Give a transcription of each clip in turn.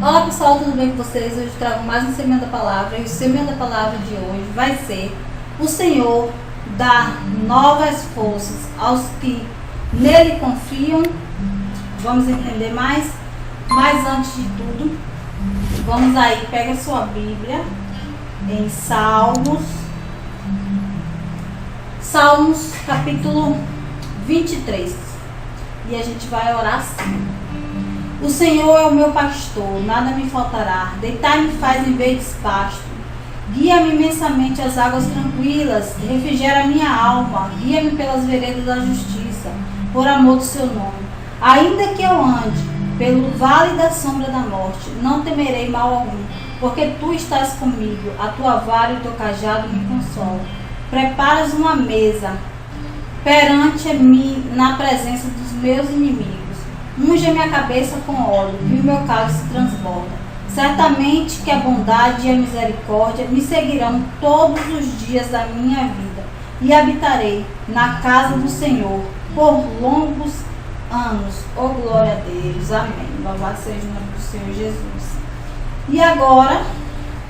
Olá pessoal, tudo bem com vocês? Hoje eu trago mais um Semeando a Palavra e o Semeando a Palavra de hoje vai ser: o Senhor dá novas forças aos que nele confiam. Vamos entender mais? Mas antes de tudo, vamos aí, pega a sua Bíblia em Salmos capítulo 23 e a gente vai orar assim. O Senhor é o meu pastor, nada me faltará. Deitar-me faz em verdes pastos. Guia-me imensamente às águas tranquilas. Refrigera minha alma. Guia-me pelas veredas da justiça, por amor do seu nome. Ainda que eu ande pelo vale da sombra da morte, não temerei mal algum, porque tu estás comigo. A tua vara e o teu cajado me consolam. Preparas uma mesa perante mim na presença dos meus inimigos. Unge a minha cabeça com óleo e o meu cálice transborda. Certamente que a bondade e a misericórdia me seguirão todos os dias da minha vida, e habitarei na casa do Senhor por longos anos. Oh, glória a Deus. Amém. Louvado seja o nome do Senhor Jesus. E agora,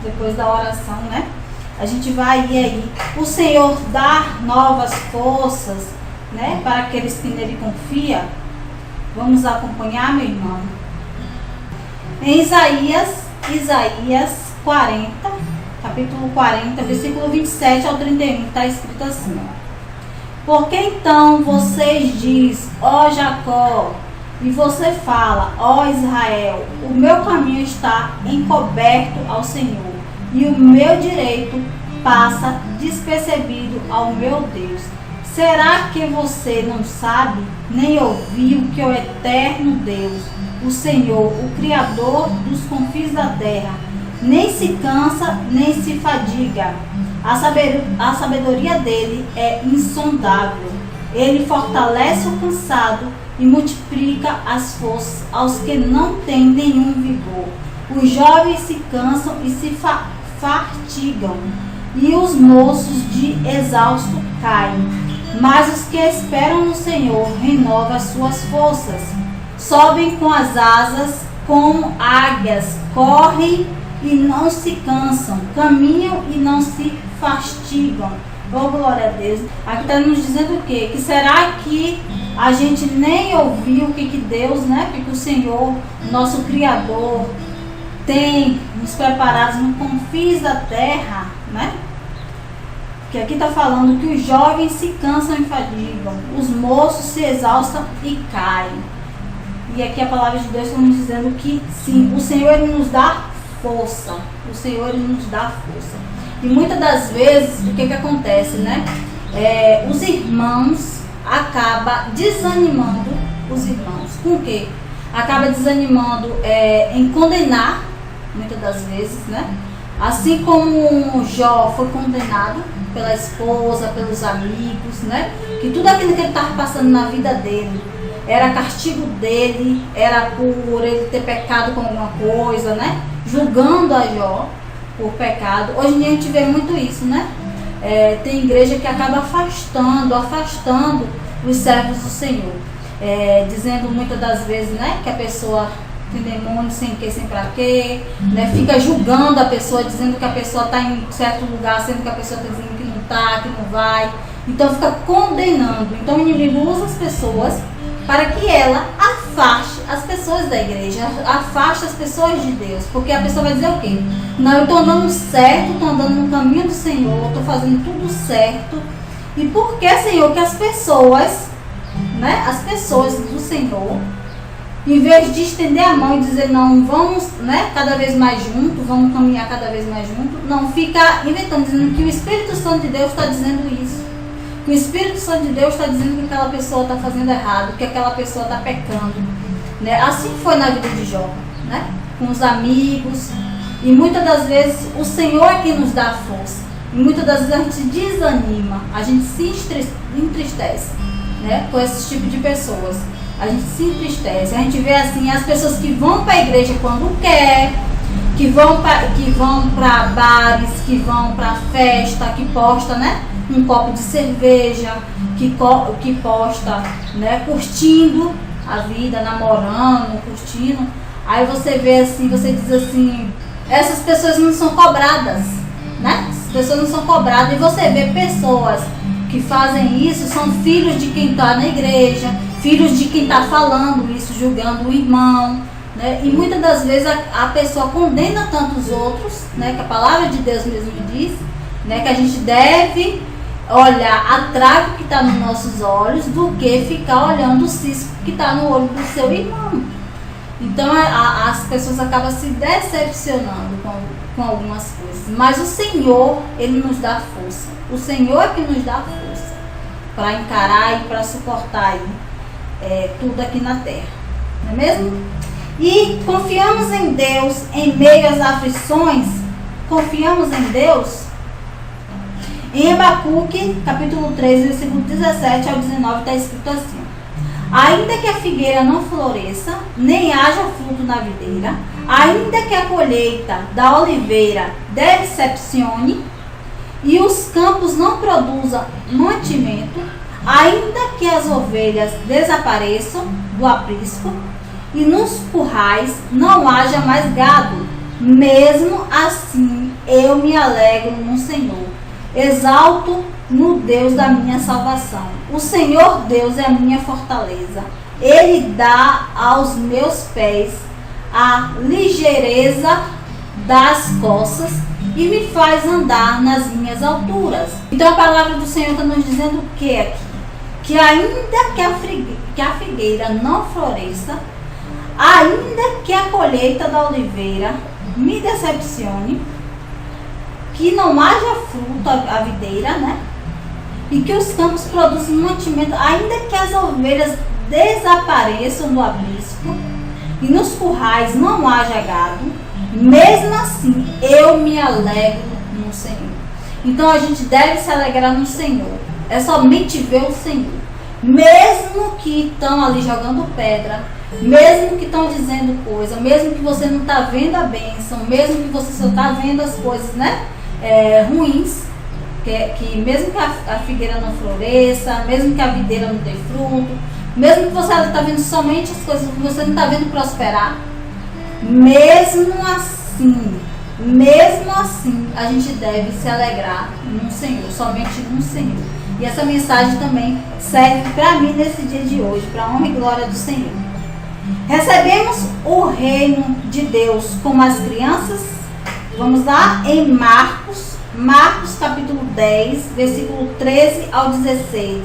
depois da oração, né? A gente vai aí. O Senhor dá novas forças, né? Para aqueles que nele confiam. Vamos acompanhar, meu irmão? Em Isaías 40, capítulo 40, versículo 27 ao 31, está escrito assim: porque então vocês diz, ó Jacó, e você fala, ó Israel, o meu caminho está encoberto ao Senhor, e o meu direito passa despercebido ao meu Deus. Será que você não sabe, nem ouviu que o eterno Deus, o Senhor, o Criador dos confins da terra, nem se cansa, nem se fadiga? A sabedoria dele é insondável. Ele fortalece o cansado e multiplica as forças aos que não têm nenhum vigor. Os jovens se cansam e se fatigam, e os moços de exausto caem. Mas os que esperam no Senhor renovam as suas forças. Sobem com as asas como águias, correm e não se cansam, caminham e não se fastigam. Oh, glória a Deus. Aqui está nos dizendo o quê? Que será que a gente nem ouviu o que Deus, né? O que o Senhor, nosso Criador, tem nos preparados no confins da terra, né? Que aqui está falando que os jovens se cansam e fadigam, os moços se exaustam e caem. E aqui a palavra de Deus está nos dizendo que sim, o Senhor ele nos dá força. O Senhor ele nos dá força. E muitas das vezes, o que acontece, né? Os irmãos acabam desanimando os irmãos. Com o quê? Acaba desanimando em condenar, muitas das vezes, né? Assim como Jó foi condenado pela esposa, pelos amigos, né? Que tudo aquilo que ele estava passando na vida dele era castigo dele, era por ele ter pecado com alguma coisa, né? Julgando a Jó por pecado. Hoje em dia a gente vê muito isso, né? Tem igreja que acaba afastando os servos do Senhor, dizendo muitas das vezes, né? Que a pessoa tem demônio sem que, sem pra quê, né? Fica julgando a pessoa, dizendo que a pessoa está em certo lugar, sendo que a pessoa está dizendo que não está, que não vai. Então fica condenando. Então o inimigo usa as pessoas para que ela afaste as pessoas da igreja, afaste as pessoas de Deus, porque a pessoa vai dizer o quê? Não, eu estou andando certo, estou andando no caminho do Senhor, estou fazendo tudo certo. E por que, Senhor, que as pessoas, né, as pessoas do Senhor, em vez de estender a mão e dizer não, vamos, né, cada vez mais junto, vamos caminhar cada vez mais junto, não, fica inventando, dizendo que o Espírito Santo de Deus está dizendo isso, que o Espírito Santo de Deus está dizendo que aquela pessoa está fazendo errado, que aquela pessoa está pecando, né? Assim foi na vida de Jó, né? Com os amigos, e muitas das vezes o Senhor é quem nos dá a força, e muitas das vezes a gente desanima, a gente se entristece, né, com esse tipo de pessoas. A gente se entristece, a gente vê assim as pessoas que vão para a igreja quando quer, que vão para bares, que vão para festa, que posta, né, um copo de cerveja, que posta, né, curtindo a vida, namorando, curtindo. Aí você vê assim, você diz assim, essas pessoas não são cobradas, né? As pessoas não são cobradas. E você vê pessoas que fazem isso, são filhos de quem está na igreja, filhos de quem está falando isso, julgando o irmão, né? E muitas das vezes a pessoa condena tanto os outros, né? Que a palavra de Deus mesmo diz, né? Que a gente deve olhar a trave que está nos nossos olhos do que ficar olhando o cisco que está no olho do seu irmão. Então as pessoas acabam se decepcionando com algumas coisas. Mas o Senhor, Ele nos dá força. O Senhor é que nos dá força para encarar e para suportar tudo aqui na terra. Não é mesmo? E confiamos em Deus em meio às aflições. Confiamos em Deus. Em Abacuque, capítulo 3, versículo 17 ao 19, está escrito assim: ainda que a figueira não floresça, nem haja fruto na videira, ainda que a colheita da oliveira decepcione, e os campos não produzam mantimento, ainda que as ovelhas desapareçam do aprisco, e nos currais não haja mais gado, mesmo assim eu me alegro no Senhor, exalto no Deus da minha salvação. O Senhor Deus é a minha fortaleza. Ele dá aos meus pés a ligeireza das costas e me faz andar nas minhas alturas. Então a palavra do Senhor está nos dizendo o que aqui? Que ainda que a figueira não floresça, ainda que a colheita da oliveira me decepcione, que não haja fruto a videira, né? E que os campos produzam mantimento, ainda que as ovelhas desapareçam do aprisco e nos currais não haja gado, mesmo assim eu me alegro no Senhor. Então a gente deve se alegrar no Senhor. É somente ver o Senhor. Mesmo que estão ali jogando pedra, mesmo que estão dizendo coisa, mesmo que você não está vendo a bênção, mesmo que você só está vendo as coisas, né? Ruins, que mesmo que a figueira não floresça, mesmo que a videira não dê fruto, mesmo que você está vendo somente as coisas que você não está vendo prosperar, mesmo assim a gente deve se alegrar no Senhor, somente no Senhor. E essa mensagem também serve para mim nesse dia de hoje, para a honra e glória do Senhor. Recebemos o reino de Deus como as crianças. Vamos lá em Marcos capítulo 10, versículo 13 ao 16.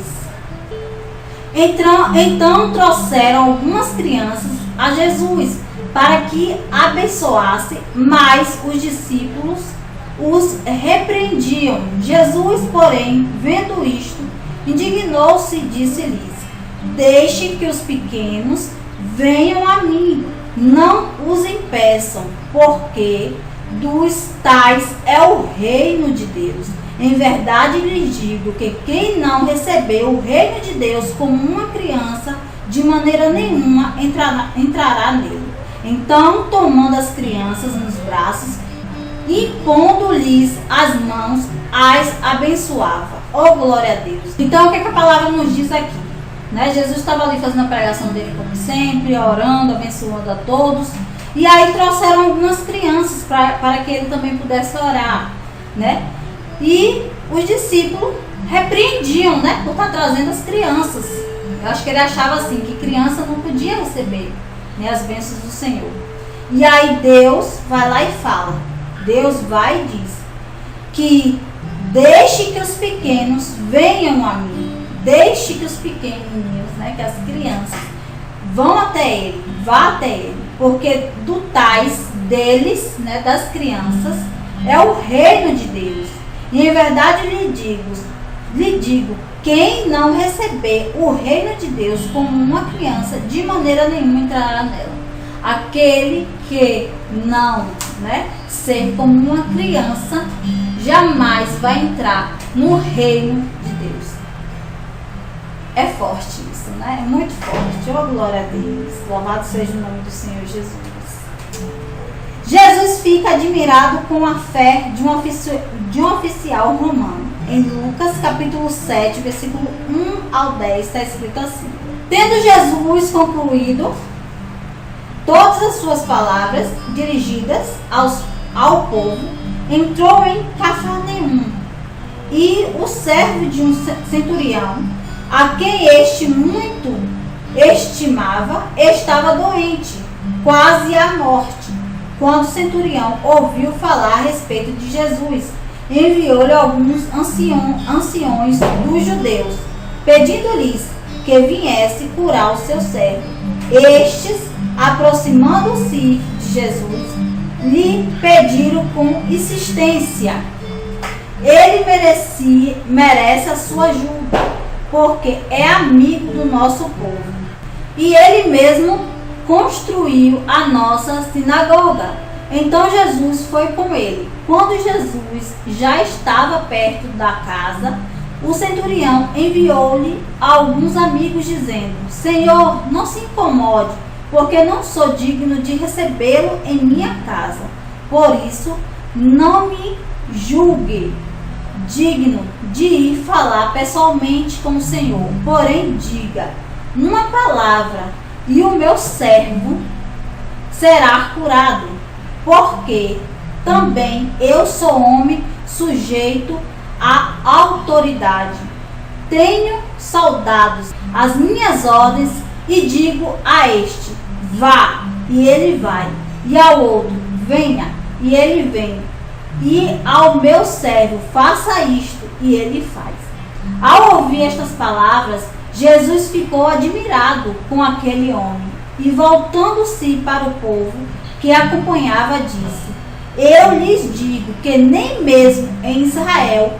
Então trouxeram algumas crianças a Jesus para que abençoasse, mas os discípulos os repreendiam. Jesus, porém, vendo isto, indignou-se e disse-lhes: deixe que os pequenos venham a mim, não os impeçam, porque dos tais é o reino de Deus. Em verdade lhes digo que quem não recebeu o reino de Deus como uma criança, de maneira nenhuma entrará nele. Então, tomando as crianças nos braços, impondo-lhes as mãos, as abençoava. Oh, glória a Deus! Então, o que a palavra nos diz aqui? Né? Jesus estava ali fazendo a pregação dele como sempre, orando, abençoando a todos. E aí trouxeram algumas crianças para que ele também pudesse orar, né? E os discípulos repreendiam, né? Por estar trazendo as crianças. Eu acho que ele achava assim, que criança não podia receber, né, as bênçãos do Senhor. E aí Deus vai lá e fala. Deus vai e diz que deixe que os pequenos venham a mim. Deixe que os pequenininhos, né, que as crianças vão até ele, vá até ele. Porque do tais deles, né, das crianças, é o reino de Deus. E em verdade lhe digo, quem não receber o reino de Deus como uma criança, de maneira nenhuma entrará nela. Aquele que não, né, ser como uma criança, jamais vai entrar no reino de Deus. É forte isso, né? É muito forte. Oh, glória a Deus. Louvado seja o nome do Senhor Jesus. Jesus fica admirado com a fé de um oficial romano. Em Lucas capítulo 7, versículo 1 ao 10, está escrito assim: tendo Jesus concluído todas as suas palavras dirigidas ao povo, entrou em Cafarnaum. E o servo de um centurião, a quem este muito estimava, estava doente, quase à morte. Quando o centurião ouviu falar a respeito de Jesus, enviou-lhe alguns anciões dos judeus, pedindo-lhes que viesse curar o seu servo. Estes, aproximando-se de Jesus, lhe pediram com insistência: ele merece a sua ajuda, porque é amigo do nosso povo. E ele mesmo construiu a nossa sinagoga. Então Jesus foi com ele. Quando Jesus já estava perto da casa, o centurião enviou-lhe alguns amigos, dizendo: Senhor, não se incomode, porque não sou digno de recebê-lo em minha casa. Por isso, não me julgue digno de ir falar pessoalmente com o Senhor. Porém, diga uma palavra e o meu servo será curado, porque também eu sou homem sujeito à autoridade. Tenho soldados às minhas ordens, e digo a este: vá, e ele vai, e ao outro: venha, e ele vem, e ao meu servo: faça isto, e ele faz. Ao ouvir estas palavras, Jesus ficou admirado com aquele homem, e voltando-se para o povo que acompanhava, disse: eu lhes digo que nem mesmo em Israel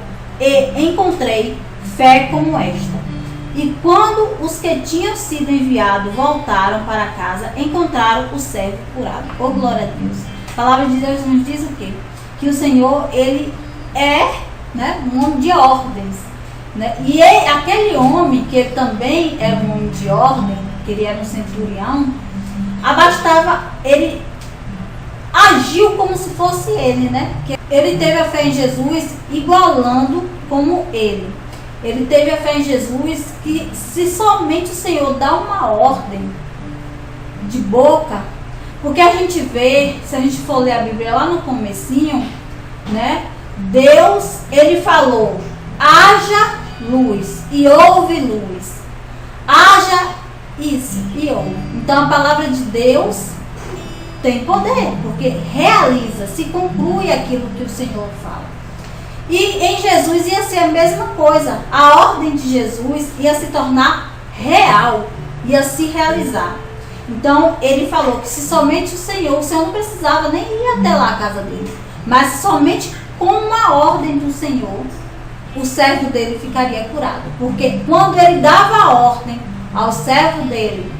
encontrei fé como esta. E quando os que tinham sido enviados voltaram para casa, encontraram o servo curado. Oh, glória a Deus! A palavra de Deus nos diz o quê? Que o Senhor, ele é, né, um homem de ordens. Né? E aquele homem, que ele também era um homem de ordem, que ele era um centurião, ele agiu como se fosse ele, né? Que ele teve a fé em Jesus igualando como ele. Ele teve a fé em Jesus que, se somente o Senhor dá uma ordem de boca, porque a gente vê, se a gente for ler a Bíblia lá no comecinho, né? Deus, ele falou: haja luz, e houve luz. Haja isso, e houve. Então a palavra de Deus tem poder, porque realiza, se conclui aquilo que o Senhor fala. E em Jesus ia ser a mesma coisa. A ordem de Jesus ia se tornar real, ia se realizar. Então ele falou que se somente o Senhor não precisava nem ir até lá a casa dele, mas somente com uma ordem do Senhor, o servo dele ficaria curado. Porque quando ele dava a ordem ao servo dele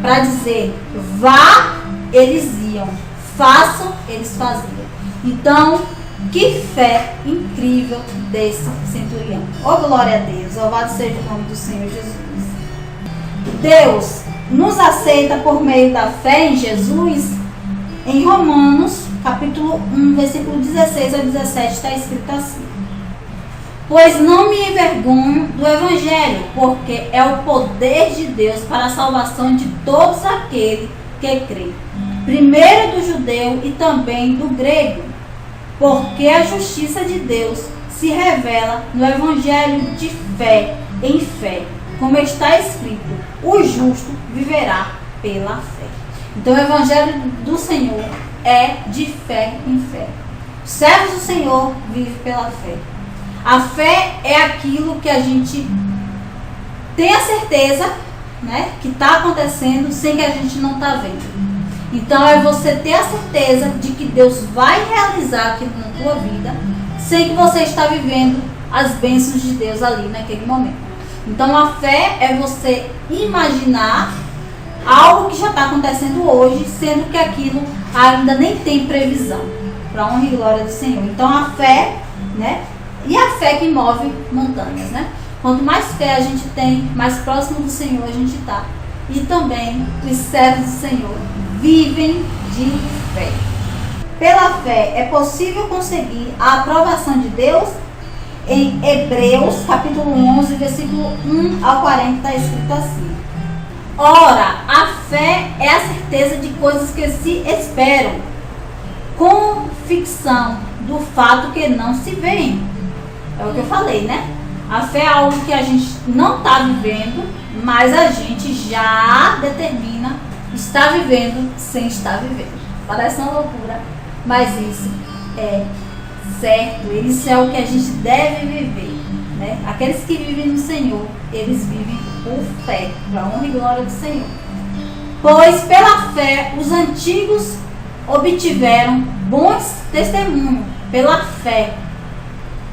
para dizer vá, eles iam, façam, eles faziam. Então, que fé incrível desse centurião. Oh, glória a Deus, louvado seja o nome do Senhor Jesus. Deus nos aceita por meio da fé em Jesus. Em Romanos, capítulo 1, versículo 16 ao 17, está escrito assim: pois não me envergonho do Evangelho, porque é o poder de Deus para a salvação de todos aqueles que creem, primeiro do judeu e também do grego, porque a justiça de Deus se revela no Evangelho de fé em fé, como está escrito: o justo viverá pela fé. Então o Evangelho do Senhor é de fé em fé. Os servos do Senhor vivem pela fé. A fé é aquilo que a gente tem a certeza, né, que está acontecendo sem que a gente não está vendo. Então é você ter a certeza de que Deus vai realizar aquilo na tua vida sem que você está vivendo as bênçãos de Deus ali naquele momento. Então a fé é você imaginar algo que já está acontecendo hoje, sendo que aquilo ainda nem tem previsão, para honra e glória do Senhor. Então a fé, né? E a fé que move montanhas, né? Quanto mais fé a gente tem, mais próximo do Senhor a gente está. E também os servos do Senhor vivem de fé. Pela fé é possível conseguir a aprovação de Deus. Em Hebreus, capítulo 11, versículo 1 ao 40, está escrito assim: Ora, a fé é a certeza de coisas que se esperam, convicção do fato que não se vê. É o que eu falei, né? A fé é algo que a gente não está vivendo, mas a gente já determina estar vivendo sem estar vivendo. Parece uma loucura, mas isso é certo. Isso é o que a gente deve viver, né? Aqueles que vivem no Senhor, eles vivem por fé, para a honra e glória do Senhor. Pois pela fé os antigos obtiveram bons testemunhos. Pela fé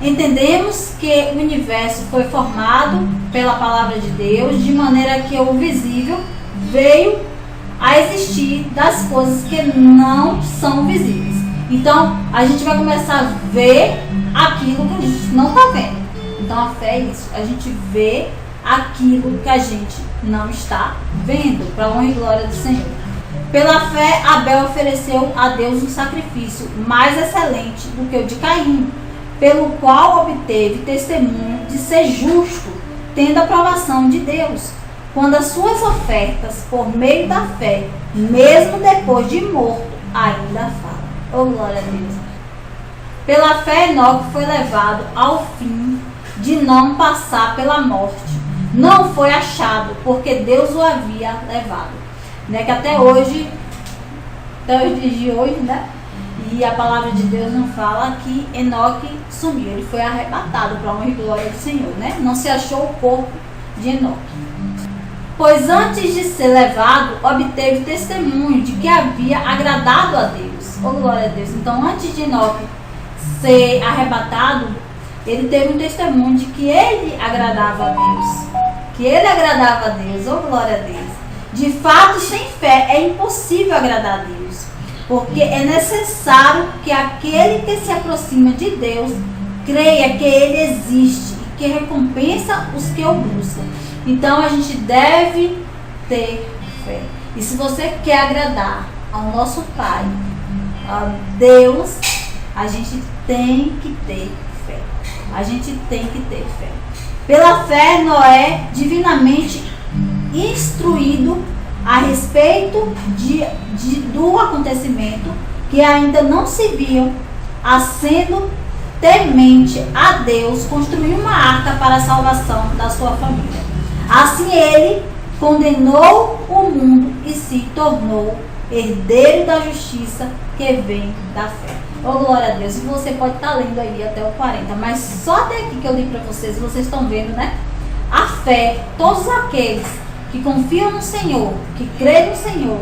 entendemos que o universo foi formado pela palavra de Deus, de maneira que o visível veio a existir das coisas que não são visíveis. Então, a gente vai começar a ver aquilo que a gente não está vendo. Então, a fé é isso. A gente vê aquilo que a gente não está vendo, para a honra e glória do Senhor. Pela fé, Abel ofereceu a Deus um sacrifício mais excelente do que o de Caim, pelo qual obteve testemunho de ser justo, tendo a aprovação de Deus, quando as suas ofertas, por meio da fé, mesmo depois de morto, ainda falam. Oh, glória a Deus! Pela fé, Enoque foi levado ao fim de não passar pela morte. Não foi achado, porque Deus o havia levado. Né? Que até hoje, até os dias de hoje, né? E a palavra de Deus não fala que Enoque sumiu. Ele foi arrebatado para a honra e glória do Senhor, né? Não se achou o corpo de Enoque. Pois antes de ser levado, obteve testemunho de que havia agradado a Deus. Oh, glória a Deus! Então, antes de Enoque ser arrebatado, ele teve um testemunho de que ele agradava a Deus. Que ele agradava a Deus. Oh, glória a Deus! De fato, sem fé é impossível agradar a Deus, porque é necessário que aquele que se aproxima de Deus creia que Ele existe e que recompensa os que o buscam. Então a gente deve ter fé. E se você quer agradar ao nosso Pai, a Deus, a gente tem que ter fé. A gente tem que ter fé. Pela fé, Noé, divinamente instruído a respeito do acontecimento que ainda não se viam, sendo temente a Deus, construiu uma arca para a salvação da sua família. Assim ele condenou o mundo e se tornou herdeiro da justiça que vem da fé. Oh, glória a Deus! E você pode estar lendo aí até o 40, mas só até aqui que eu li para vocês, vocês estão vendo, né? A fé, todos aqueles que confiam no Senhor, que creem no Senhor,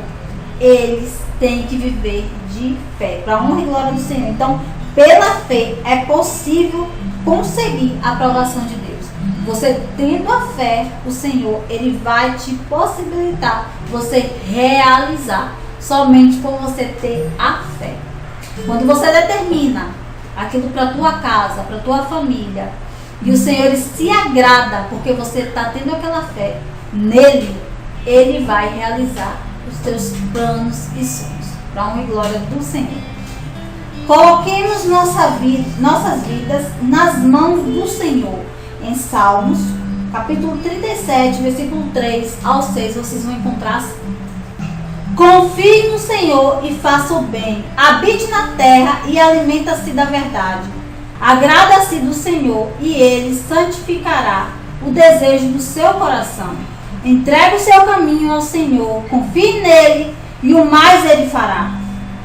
eles têm que viver de fé, para a honra e glória do Senhor. Então, pela fé é possível conseguir a aprovação de Deus. Você tendo a fé, o Senhor, Ele vai te possibilitar você realizar, somente por você ter a fé. Quando você determina aquilo para a tua casa, para a tua família, e o Senhor Ele se agrada porque você está tendo aquela fé, nele, Ele vai realizar os teus planos e sonhos, para a honra e glória do Senhor. Coloquemos nossas vidas nas mãos do Senhor. Em Salmos, capítulo 37, versículo 3 ao 6, vocês vão encontrar assim: confie no Senhor e faça o bem, habite na terra e alimenta-se da verdade. Agrada-se do Senhor e Ele santificará o desejo do seu coração. Entregue o seu caminho ao Senhor, confie nele e o mais Ele fará.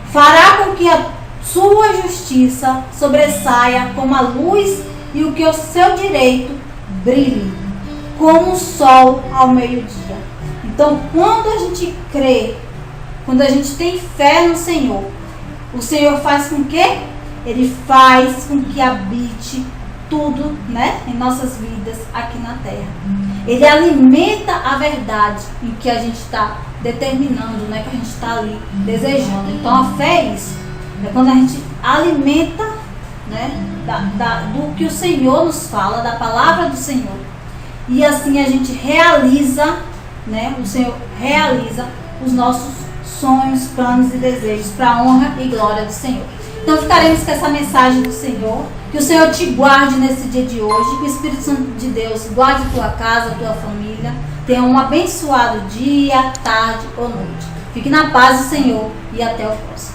Fará com que a sua justiça sobressaia como a luz e o que o seu direito brilhe como o sol ao meio-dia. Então, quando a gente crê, quando a gente tem fé no Senhor, o Senhor faz com que? Ele faz com que habite tudo, né, em nossas vidas aqui na terra. Ele alimenta a verdade em que a gente está determinando, né, que a gente está ali desejando. Então, a fé é isso. É quando a gente alimenta, né, do que o Senhor nos fala, da palavra do Senhor. E assim a gente realiza, né, o Senhor realiza os nossos sonhos, planos e desejos para a honra e glória do Senhor. Então ficaremos com essa mensagem do Senhor. Que o Senhor te guarde nesse dia de hoje. Que o Espírito Santo de Deus guarde tua casa, tua família. Tenha um abençoado dia, tarde ou noite. Fique na paz do Senhor e até o próximo.